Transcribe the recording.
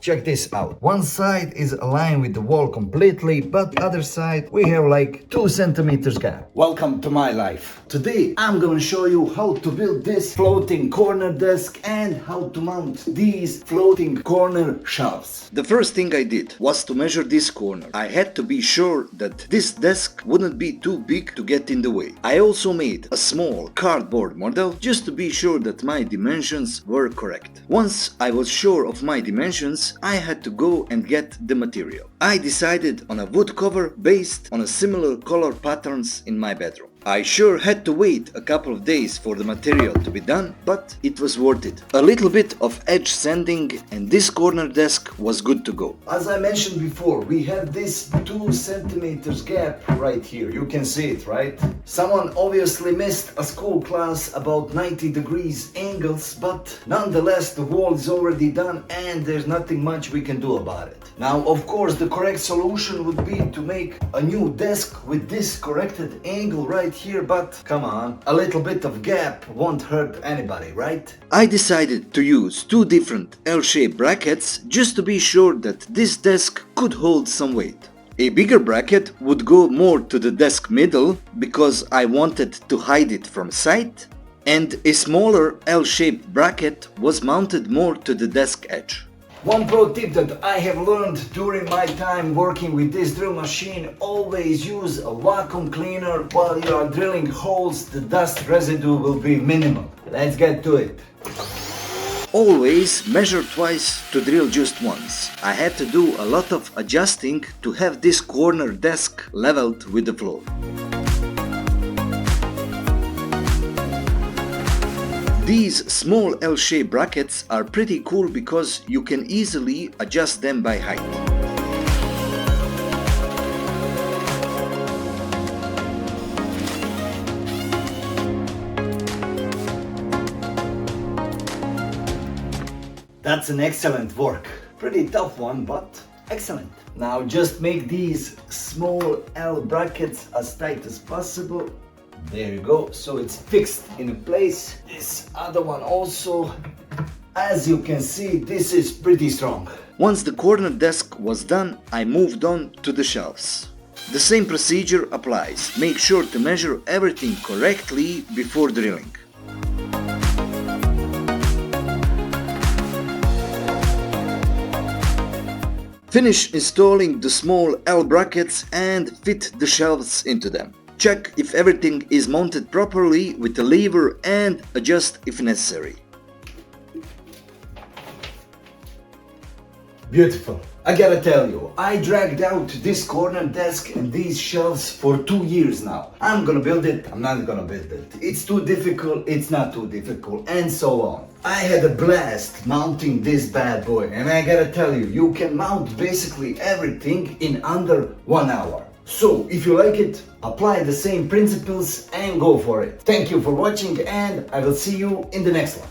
Check this out. One side is aligned with the wall completely, but other side we have like 2 centimeters gap. Welcome to my life. Today I'm gonna show you how to build this floating corner desk and how to mount these floating corner shelves. The first thing I did was to measure this corner. I had to be sure that this desk wouldn't be too big to get in the way. I also made a small cardboard model just to be sure that my dimensions were correct. Once I was sure of my dimensions, I had to go and get the material. I decided on a wood cover based on a similar color patterns in my bedroom. I sure had to wait a couple of days for the material to be done, but it was worth it. A little bit of edge sanding and this corner desk was good to go. As I mentioned before, we have this 2 centimeters gap right here. You can see it, right? Someone obviously missed a school class about 90 degrees angles, but nonetheless the wall is already done and there's nothing much we can do about it. Now, of course, the correct solution would be to make a new desk with this corrected angle right here, but come on, a little bit of gap won't hurt anybody, right? I decided to use 2 different L-shaped brackets just to be sure that this desk could hold some weight. A bigger bracket would go more to the desk middle because I wanted to hide it from sight, and a smaller L-shaped bracket was mounted more to the desk edge. One pro tip that I have learned during my time working with this drill machine: always use a vacuum cleaner while you are drilling holes. The dust residue will be minimal. Let's get to it. Always measure twice to drill just once. I had to do a lot of adjusting to have this corner desk leveled with the floor. These small L-shaped brackets are pretty cool because you can easily adjust them by height. That's an excellent work. Pretty tough one, but excellent. Now just make these small L brackets as tight as possible. There you go, so it's fixed in place. This other one also. As you can see, this is pretty strong. Once the corner desk was done, I moved on to the shelves. The same procedure applies. Make sure to measure everything correctly before drilling. Finish installing the small L brackets and fit the shelves into them. Check if everything is mounted properly with the lever and adjust if necessary. Beautiful. I gotta tell you, I dragged out this corner desk and these shelves for 2 years now. I'm gonna build it, I'm not gonna build it. It's too difficult, it's not too difficult, and so on. I had a blast mounting this bad boy, and I gotta tell you, you can mount basically everything in under 1 hour. So, if you like it, apply the same principles and go for it. Thank you for watching, and I will see you in the next one.